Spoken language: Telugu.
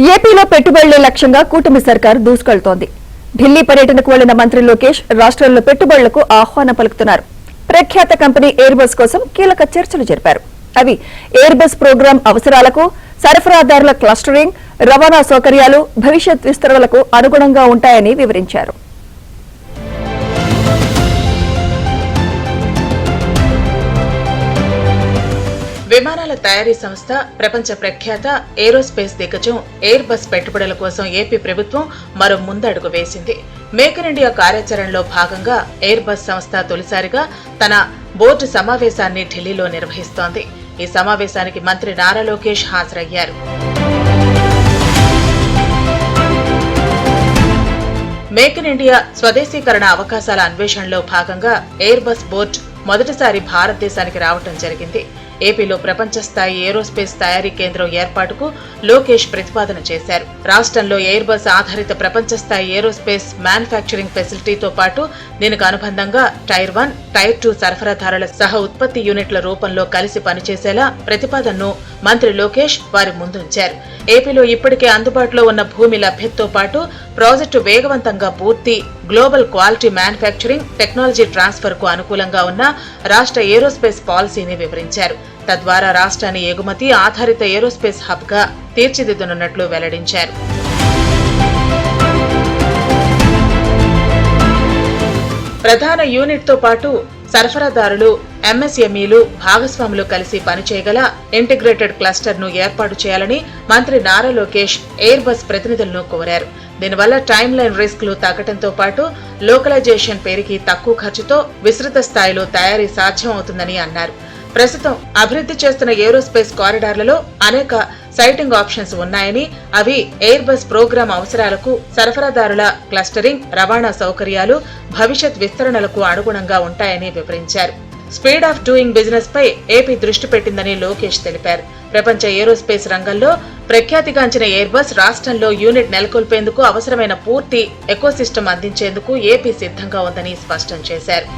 ఏపీలో పెట్టుబడులే లక్ష్యంగా కూటమి సర్కార్ దూసుకెళ్తోంది. ఢిల్లీ పర్యటనకు వెళ్లిన మంత్రి లోకేష్ రాష్ట్రంలో పెట్టుబడులకు ఆహ్వానం పలుకుతున్నారు. ప్రఖ్యాత కంపెనీ ఎయిర్ బస్ కోసం కీలక చర్చలు జరిపారు. అవి ఎయిర్ బస్ ప్రోగ్రాం అవసరాలకు, సరఫరాదారుల క్లస్టరింగ్, రవాణా సౌకర్యాలు, భవిష్యత్ విస్తరణలకు అనుగుణంగా ఉంటాయని వివరించారు. విమానాల తయారీ సంస్థ, ప్రపంచ ప్రఖ్యాత ఏరోస్పేస్ దిగ్గజం ఎయిర్ బస్ పెట్టుబడుల కోసం ఏపీ ప్రభుత్వం మరో ముందడుగు వేసింది. మేక్ ఇన్ ఇండియా కార్యాచరణలో భాగంగా ఎయిర్ బస్ సంస్థ తొలిసారిగా తన బోర్డు సమావేశాన్ని ఢిల్లీలో నిర్వహిస్తోంది. ఈ సమావేశానికి మంత్రి నారా లోకేష్ హాజరయ్యారు. మేక్ ఇన్ ఇండియా స్వదేశీకరణ అవకాశాల అన్వేషణలో భాగంగా ఎయిర్ బస్ బోర్డు మొదటిసారి భారతదేశానికి రావడం జరిగింది. ఏపీలో ప్రపంచ స్థాయి ఏరోస్పేస్ తయారీ కేంద్రం ఏర్పాటుకు లోకేష్ ప్రతిపాదన చేశారు. రాష్ట్రంలో ఎయిర్ బస్ ఆధారిత ప్రపంచ స్థాయి ఏరోస్పేస్ మ్యానుఫ్యాక్చరింగ్ ఫెసిలిటీతో పాటు దీనికి అనుబంధంగా టైర్ 1, టైర్ 2 సరఫరాదారుల సహ ఉత్పత్తి యూనిట్ల రూపంలో కలిసి పనిచేసేలా ప్రతిపాదనను మంత్రి లోకేష్ వారి ముందుంచారు. ఏపీలో ఇప్పటికే అందుబాటులో ఉన్న భూమి లభ్యతతో పాటు ప్రాజెక్టు వేగవంతంగా పూర్తి, global quality manufacturing, technology transfer కు అనుకూలంగా ఉన్న రాష్ట్ర ఏరోస్పేస్ పాలసీని వివరించారు. తద్వారా రాష్ట్రాన్ని ఎగుమతి ఆధారిత ఏరోస్పేస్ హబ్ గా తీర్చిదిద్దనున్నట్లు వెల్లడించారు. ప్రధాన యూనిట్ తో పాటు సరఫరాదారులు, ఎంఎస్ఎంఈలు, భాగస్వాములు కలిసి పనిచేయగల ఇంటిగ్రేటెడ్ క్లస్టర్ ను ఏర్పాటు చేయాలని మంత్రి నారా లోకేష్ ఎయిర్ బస్ ప్రతినిధులను కోరారు. దీనివల్ల టైమ్ లైన్ రిస్క్లు తగ్గడంతో పాటు లోకలైజేషన్ పెరిగి తక్కువ ఖర్చుతో విస్తృత స్థాయిలో తయారీ సాధ్యమవుతుందని అన్నారు. ప్రస్తుతం అభివృద్ధి చేస్తున్న ఏరోస్పేస్ కారిడార్లలో అనేక సైటింగ్ ఆప్షన్స్ ఉన్నాయని, అవి ఎయిర్ బస్ ప్రోగ్రాం అవసరాలకు, సరఫరాదారుల క్లస్టరింగ్, రవాణా సౌకర్యాలు, భవిష్యత్ విస్తరణలకు అనుగుణంగా ఉంటాయని వివరించారు. స్పీడ్ ఆఫ్ డూయింగ్ బిజినెస్ పై ఏపీ దృష్టి పెట్టిందని లోకేష్ తెలిపారు. ప్రపంచ ఏరోస్పేస్ రంగంలో ప్రఖ్యాతిగాంచిన ఎయిర్ బస్ రాష్ట్రంలో యూనిట్ నెలకొల్పేందుకు అవసరమైన పూర్తి ఎకోసిస్టమ్ అందించేందుకు ఏపీ సిద్ధంగా ఉందని స్పష్టం చేశారు.